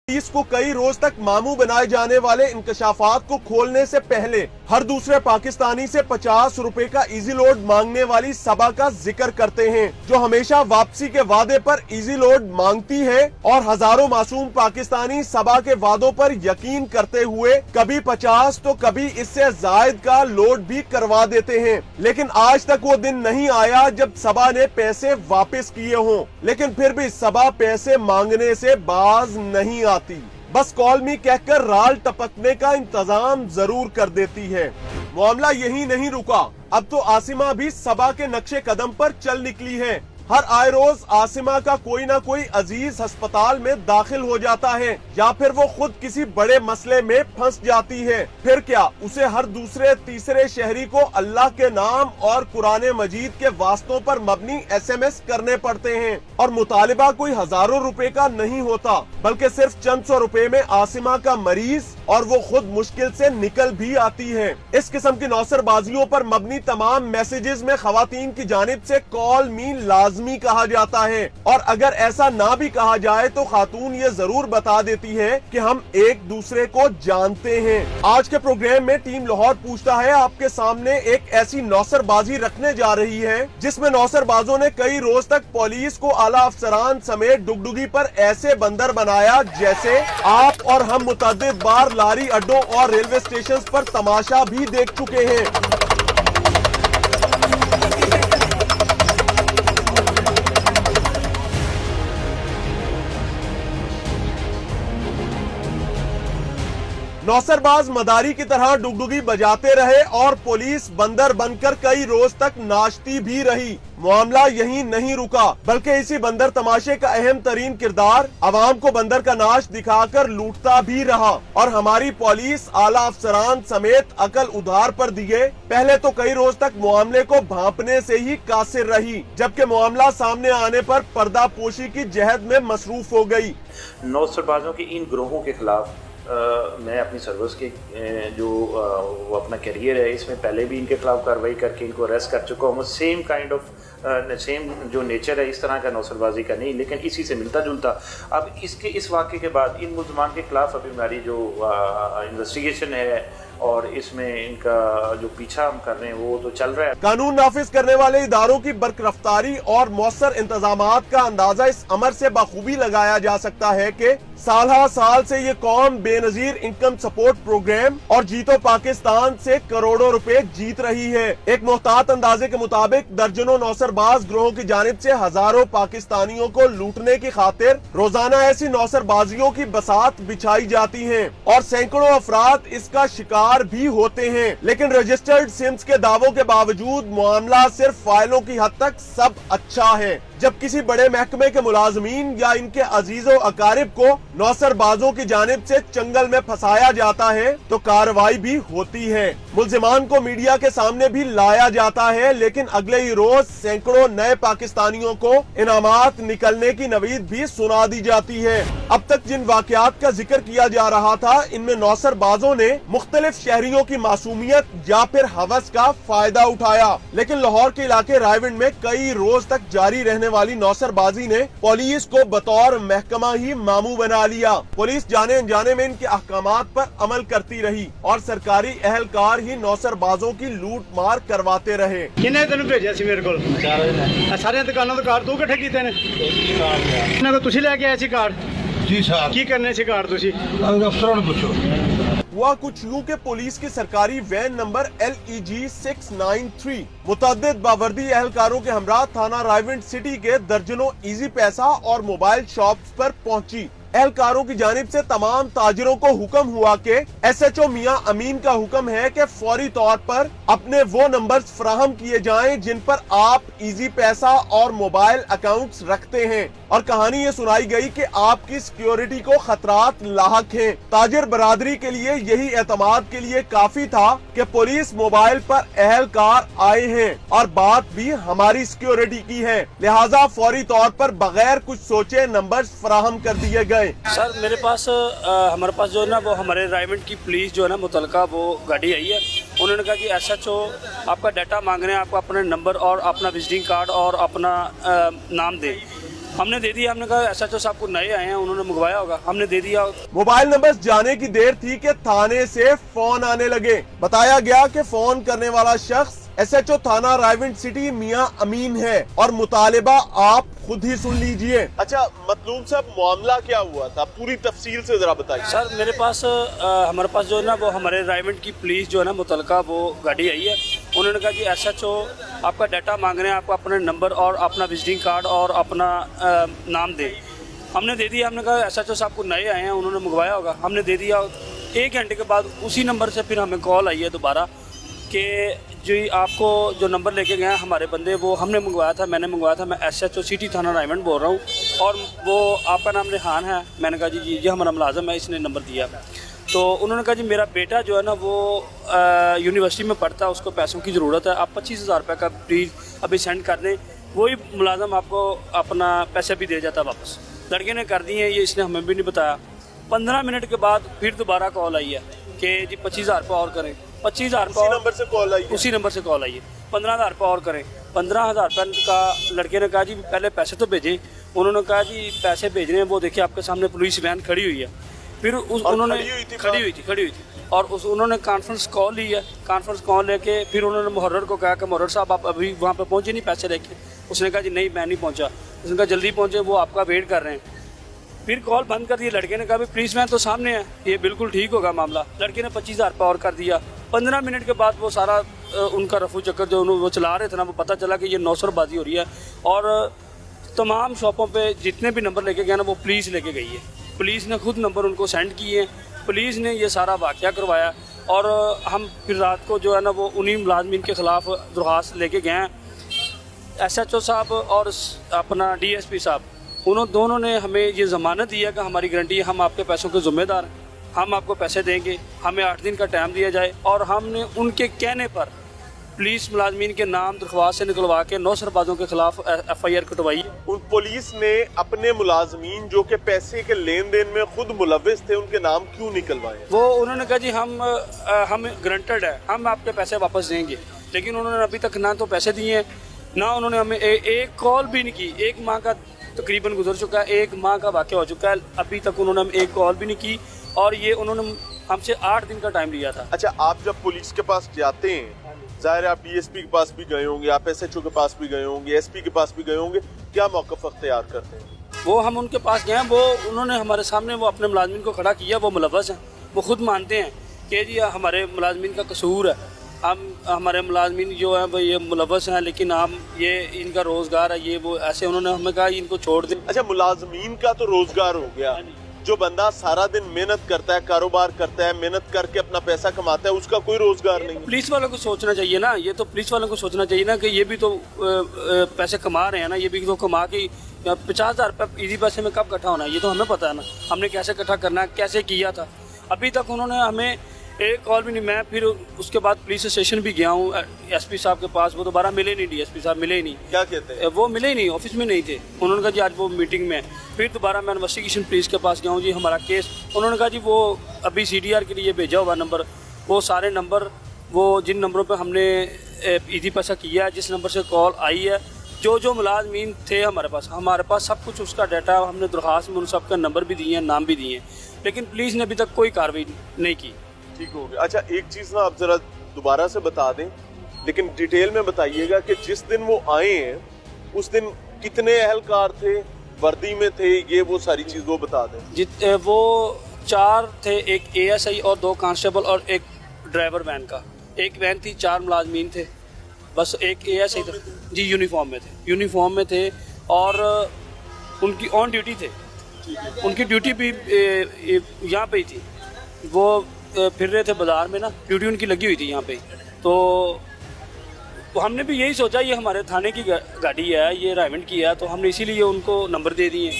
इसको कई रोज तक मामू बनाए जाने वाले इंकशाफात को खोलने से पहले हर दूसरे पाकिस्तानी से 50 रुपए का इजी लोड मांगने वाली सबा का जिक्र करते हैं, जो हमेशा वापसी के वादे पर इजी लोड मांगती है और हजारों मासूम पाकिस्तानी सबा के वादों पर यकीन करते हुए कभी 50 तो कभी इससे जायद का लोड भी करवा देते हैं। लेकिन आज तक वो दिन नहीं आया जब सबा ने पैसे वापस किए हों, लेकिन फिर भी सबा पैसे मांगने से बाज नहीं आती। बस कॉल मी कहकर राल टपकने का इंतजाम जरूर कर देती है। मामला यही नहीं रुका, अब तो आसिमा भी सबा के नक्शे कदम पर चल निकली है। हर आए रोज आसिमा का कोई ना कोई अजीज अस्पताल में दाखिल हो जाता है या फिर वो खुद किसी बड़े मसले में फंस जाती है। फिर क्या, उसे हर दूसरे तीसरे शहरी को अल्लाह के नाम और कुरान मजीद के वास्तों पर मबनी SMS करने पड़ते हैं और मुतालिबा कोई हजारों रुपए का नहीं होता, बल्कि सिर्फ चंद सौ रुपए में आसिमा का मरीज और वो खुद मुश्किल से निकल भी आती है। इस किस्म की नौसरबाजियों पर मबनी तमाम मैसेजेस में खवातीन की जानिब से कॉल मी लाजमी कहा जाता है, और अगर ऐसा ना भी कहा जाए तो खातून ये जरूर बता देती है कि हम एक दूसरे को जानते हैं। आज के प्रोग्राम में टीम लाहौर पूछता है आपके सामने एक ऐसी नौसरबाजी रखने जा रही है जिसमें नौसरबाजों ने कई रोज तक पुलिस को, आला अफसरान समेत डुगडुगी पर ऐसे बंदर बनाया जैसे आप और हम मुतअद्दिद बार लारी अड्डों और रेलवे स्टेशन पर तमाशा भी देख चुके हैं। नौसरबाज मदारी की तरह डुगडुगी बजाते रहे और पुलिस बंदर बनकर कई रोज तक नाचती भी रही। मामला यही नहीं रुका, बल्कि इसी बंदर तमाशे का अहम तरीन किरदार अवाम को बंदर का नाच दिखाकर लूटता भी रहा और हमारी पुलिस, आला अफसरान समेत अकल उधार पर दिए पहले तो कई रोज तक मामले को भांपने से ही कासिर रही, जबकि मामला सामने आने पर पर्दा पोशी की जहद में मसरूफ हो गई। नौसरबाजों के इन ग्रोहों के खिलाफ मैं अपनी सर्विस के जो वो अपना करियर है इसमें पहले भी इनके खिलाफ कार्रवाई करके इनको अरेस्ट कर चुका हूँ। सेम काइंड ऑफ सेम जो नेचर है इस तरह का नौसरबाजी का नहीं, लेकिन इसी से मिलता जुलता। अब इस वाक़े के बाद इन मुल्ज़मान के खिलाफ अभी हमारी जो इन्वेस्टिगेशन है और इसमें इनका जो पीछा हम कर रहे हैं वो तो चल रहा है। कानून नाफिज करने वाले इदारों की बरकरफ्तारी और मौसर इंतजामात का अंदाजा इस अमर से बखूबी लगाया जा सकता है कि साल से ये कौम बेनजीर इनकम सपोर्ट प्रोग्राम और जीतो पाकिस्तान से करोड़ों रुपए जीत रही है। एक मोहतात अंदाजे के मुताबिक दर्जनों नौसरबाज ग्रोहों की जानिब से हजारों पाकिस्तानियों को लूटने की खातिर रोजाना ऐसी नौसरबाजियों की बसात बिछाई जाती है और सैकड़ों अफराद इसका शिकार भी होते हैं। लेकिन रजिस्टर्ड सिम्स के दावों के बावजूद मामला सिर्फ फाइलों की हद तक सब अच्छा है। जब किसी बड़े महकमे के मुलाजमीन या इनके अजीजों अकारिब को नौसरबाजों की जानिब से चंगल में फंसाया जाता है तो कार्रवाई भी होती है। मुल्जिमान को मीडिया के सामने भी लाया जाता है, लेकिन अगले ही रोज सैकड़ों नए पाकिस्तानियों को इनामात निकलने की नवीद भी सुना दी जाती है। अब तक जिन वाकयात का जिक्र किया जा रहा था इनमें नौसरबाजों ने मुख्तलिफ शहरियों की मासूमियत या फिर हवस का फायदा उठाया, लेकिन लाहौर के इलाके रायविंड में कई रोज तक जारी रहने वाली नौसरबाजी ने पुलिस को बतौर महकमा ही मामू बना लिया। पुलिस जाने अनजाने में इनके अहकामात पर अमल करती रही और सरकारी अहलकार ही नौसरबाजों की लूट मार करवाते रहे। किन्ने तेन भेजा सी मेरे को सारे दुकानों के कार्ड तू इकट्ठे कीते ने तुसी लेके आए सी कार्ड? जी साहब। की करने सी कार्ड तुसी? अफसरों ने पूछो। हुआ कुछ यूं के पुलिस की सरकारी वैन नंबर LEG 693 मुतअद्दिद बावर्दी एहलकारों के हमरा थाना रायविंड सिटी के दर्जनों इजी पैसा और मोबाइल शॉप्स पर पहुंची। एहलकारों की जानिब से तमाम ताजिरों को हुक्म हुआ कि SHO मियां अमीन का हुक्म है कि फौरी तौर पर अपने वो नंबर्स फराहम किए जाएं जिन पर आप इजी पैसा और मोबाइल अकाउंट्स रखते हैं, और कहानी ये सुनाई गई कि आपकी सिक्योरिटी को खतरात लाहक हैं। ताजिर बरादरी के लिए यही एतमाद के लिए काफी था कि पुलिस मोबाइल पर एहलकार आए हैं और बात भी हमारी सिक्योरिटी की है, लिहाजा फौरी तौर पर बगैर कुछ सोचे नंबर्स फराहम कर दिए गए। सर मेरे पास हमारे पास जो है ना वो हमारे रायविंड की पुलिस जो है ना मुतलका वो गाड़ी आई है। उन्होंने कहा कि SHO आपका डाटा मांग रहे हैं, आपको अपना नंबर और अपना विजिटिंग कार्ड और अपना नाम दें। हमने दे दिया। हमने कहा SHO साहब को नए आए हैं, उन्होंने मंगवाया होगा, हमने दे दिया। मोबाइल नंबर जाने की देर थी कि थाने से फोन आने लगे। बताया गया कि फोन करने वाला शख्स SHO थाना रायविंड सिटी मियां अमीन है और मुतालिबा आप खुद ही सुन लीजिए। अच्छा मतलूब साहब, मामला क्या हुआ था, पूरी तफसील से जरा बताइए। सर मेरे पास हमारे पास जो है ना वो हमारे रायविंड की पुलिस जो है ना मुतलका वो गाड़ी आई है। उन्होंने कहा जी SHO आपका डाटा मांग रहे हैं, आपको अपने नंबर और अपना विजिटिंग कार्ड और अपना नाम दें। हमने दे दिया। हमने कहा SHO साहब को नए आए हैं, उन्होंने मंगवाया होगा, हमने दे दिया। 1 घंटे के बाद उसी नंबर से फिर हमें कॉल आई है दोबारा कि जी आपको जो नंबर लेके गए हैं हमारे बंदे, वो हमने मंगवाया था, मैंने मंगवाया था, मैं SHO सिटी थाना रायविंड बोल रहा हूँ और वो आपका नाम रेहान है। मैंने कहा जी ये हमारा मुलाजम है, इसने नंबर दिया। तो उन्होंने कहा जी मेरा बेटा जो है ना वो यूनिवर्सिटी में पढ़ता है, उसको पैसों की ज़रूरत है, आप 25,000 रुपये का प्लीज़ अभी सेंड कर दें। वही मुलाजम आपको अपना पैसे भी दे जाता वापस। लड़के ने कर दिए, ये इसने हमें भी नहीं बताया। 15 मिनट के बाद फिर दोबारा कॉल आई है कि जी 25,000 रुपये और करें। 25,000 रुपये नंबर से कॉल आई है? उसी नंबर से कॉल आई है। 15,000 रुपये और करें। 15,000 रुपये का लड़के ने कहा जी पहले पैसे तो भेजें। उन्होंने कहा जी पैसे भेजने हैं, वो देखिए आपके सामने पुलिस वैन खड़ी हुई है। फिर उन्होंने खड़ी हुई थी और उन्होंने कॉन्फ्रेंस कॉल ली है। कॉन्फ्रेंस कॉल लेके फिर उन्होंने मुहर्रर को कहा कि मुहर्रर साहब आप अभी वहाँ पे पहुँचे नहीं पैसे लेके? उसने कहा जी नहीं मैं नहीं पहुँचा। उसने कहा जल्दी पहुँचे, वो आपका वेट कर रहे हैं। फिर कॉल बंद कर दिया। लड़के ने कहा भाई पुलिस वैन तो सामने है, ये बिल्कुल ठीक होगा मामला। लड़के ने 25,000 रुपये और कर दिया। 15 मिनट के बाद वो सारा उनका रफू चक्कर जो वो चला रहे थे ना, वो पता चला कि ये नौसरबाजी हो रही है और तमाम शॉपों पे जितने भी नंबर लेके गए ना वो पुलिस लेके गई है। पुलिस ने खुद नंबर उनको सेंड किए, पुलिस ने ये सारा वाक़या करवाया और हम फिर रात को जो है ना वो उन्हीं मुलाजमीन के ख़िलाफ़ दरख्वास्त लेके गए हैं। SHO साहब और अपना DSP साहब, उन्होंने दोनों ने हमें ये ज़मानत दिया कि हमारी गारंटी है, हम आपके पैसों के ज़िम्मेदार हैं, हम आपको पैसे देंगे, हमें 8 दिन का टाइम दिया जाए। और हमने उनके कहने पर पुलिस मुलाजमीन के नाम दरख्वास्त से निकलवा के 9 सरबाजों के खिलाफ FIR कटवाई। उन पुलिस ने अपने मुलाजमीन जो कि पैसे के लेन देन में खुद मुलव्विस थे उनके नाम क्यों निकलवाए? वो उन्होंने कहा जी हम ग्रंटेड है, हम आपके पैसे वापस देंगे। लेकिन उन्होंने अभी तक ना तो पैसे दिए हैं, ना उन्होंने हमें एक कॉल भी नहीं की। 1 माह का तकरीबन गुजर चुका है, 1 माह का वाक़या हो चुका है, अभी तक उन्होंने हमें एक कॉल भी नहीं की और ये उन्होंने हमसे 8 दिन का टाइम लिया था। अच्छा, आप जब पुलिस के पास जाते हैं, जाहिर है आप DSP के पास भी गए होंगे, आप SHO के पास भी गए होंगे, SP के पास भी गए होंगे, क्या मौक़िफ़ अख्तियार करते हैं? वो हम उनके पास गए, वो उन्होंने हमारे सामने वो अपने मुलाजमीन को खड़ा किया। वो मुलव्वस हैं, वो खुद मानते हैं कि जी हमारे मुलाजमीन का कसूर है, हमारे मुलाजमीन जो है वो ये मुलव्वस हैं, लेकिन हम ये इनका रोज़गार है, ये वो ऐसे उन्होंने हमें कहा इनको छोड़ दें। अच्छा, मुलाजमीन का तो रोजगार हो गया, जो बंदा सारा दिन मेहनत करता है, कारोबार करता है, मेहनत करके अपना पैसा कमाता है, उसका कोई रोजगार नहीं। पुलिस वालों को सोचना चाहिए ना, ये तो पुलिस वालों को सोचना चाहिए ना कि ये भी तो पैसे कमा रहे हैं ना, ये भी तो कमा के 50,000 रुपये इजी पैसे में कब इकट्ठा होना है ये तो हमें पता है ना, हमने कैसे इकट्ठा करना है, कैसे किया था। अभी तक उन्होंने हमें एक कॉल भी नहीं। मैं फिर उसके बाद पुलिस स्टेशन भी गया हूँ SP साहब के पास, वो दोबारा मिले नहीं, DSP साहब मिले ही नहीं। क्या कहते हैं? वो मिले ही नहीं, ऑफिस में नहीं थे। उन्होंने कहा जी आज वो मीटिंग में। फिर दोबारा मैं इन्वेस्टिगेशन पुलिस के पास गया हूँ जी हमारा केस। उन्होंने कहा जी वो अभी CDR के लिए भेजा हुआ नंबर, वो सारे नंबर, वो जिन नंबरों पर हमने ईदी पैसा किया है, जिस नंबर से कॉल आई है, जो मुलाजमीन थे हमारे पास सब कुछ उसका डाटा, हमने दरख्वास्त में उन सब का नंबर भी दिए हैं, नाम भी दिए हैं, लेकिन पुलिस ने अभी तक कोई कार्रवाई नहीं की। ठीक हो गया। अच्छा, एक चीज़ ना आप ज़रा दोबारा से बता दें, लेकिन डिटेल में बताइएगा कि जिस दिन वो आए हैं उस दिन कितने एहलकार थे, वर्दी में थे, ये वो सारी चीज़ वो बता दें। वो 4 थे, एक ASI और 2 कांस्टेबल और एक ड्राइवर वैन का। एक वैन थी, 4 मुलाजमीन थे, बस एक ASI था जी, यूनिफॉर्म में थे और उनकी ऑन ड्यूटी थे, उनकी ड्यूटी भी यहाँ पे ही थी। वो फिर रहे थे बाज़ार में ना, ड्यूटी उनकी लगी हुई थी यहाँ पे। तो हमने भी यही सोचा ये हमारे थाने की गाड़ी है, ये रायविंड की है, तो हमने इसीलिए उनको नंबर दे दिए।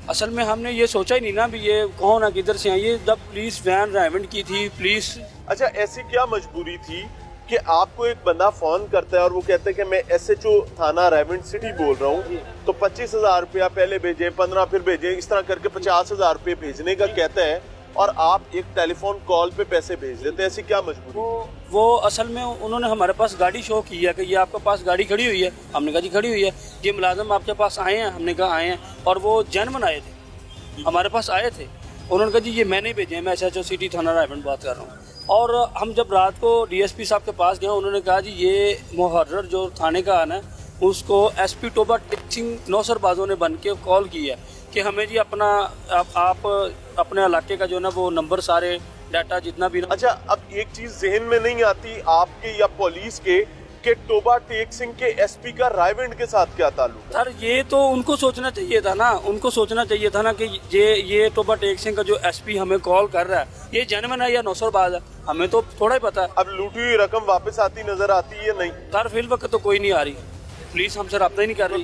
असल में हमने ये सोचा ही नहीं ना भी ये कौन है, किधर से आई, ये जब पुलिस वैन रायविंड की थी पुलिस। अच्छा, ऐसी क्या मजबूरी थी कि आपको एक बंदा फ़ोन करता है और वो कहता है कि मैं SHO थाना रायविंड सिटी बोल रहा हूँ, तो 25,000 रुपया पहले भेजें, 15 फिर भेजें, इस तरह करके 50,000 रुपये भेजने का कहता है, और आप एक टेलीफोन कॉल पे पैसे भेज देते हैं, ऐसी क्या मजबूरी? वो असल में उन्होंने हमारे पास गाड़ी शो की है कि ये आपके पास गाड़ी खड़ी हुई है। हमने कहा जी खड़ी हुई है। ये मुलाजिम आपके पास आए हैं? हमने कहा आए हैं। और वो जेन्युइन आए थे, हमारे पास आए थे। उन्होंने कहा जी ये मैंने भेजे हैं, मैं SHO सिटी थाना रायबंद बात कर रहा हूँ। और हम जब रात को DSP साहब के पास गए, उन्होंने कहा जी ये मुहर्रर जो थाने का है ना, उसको SP टोबा टेक्सिंग नौसरबाजों ने बन के कॉल की है कि हमें जी अपना आप अपने इलाके का जो ना वो नंबर सारे डाटा जितना भी। अच्छा, अब एक चीज जहन में नहीं आती आपके या पुलिस के कि टोबा टेक सिंह के SP का रायविंड के साथ क्या ताल्लुक है? सर ये तो उनको सोचना चाहिए था ना, उनको सोचना चाहिए था ना कि ये टोबा टेक सिंह का जो SP हमें कॉल कर रहा है ये जेन्युइन है या नौसरबाज है, हमें तो थोड़ा ही पता है। अब लूटी हुई रकम वापस आती नजर आती है नहीं? सर फिल वक्त तो कोई नहीं आ रही, पुलिस हमसे रब्ता ही नहीं कर रही।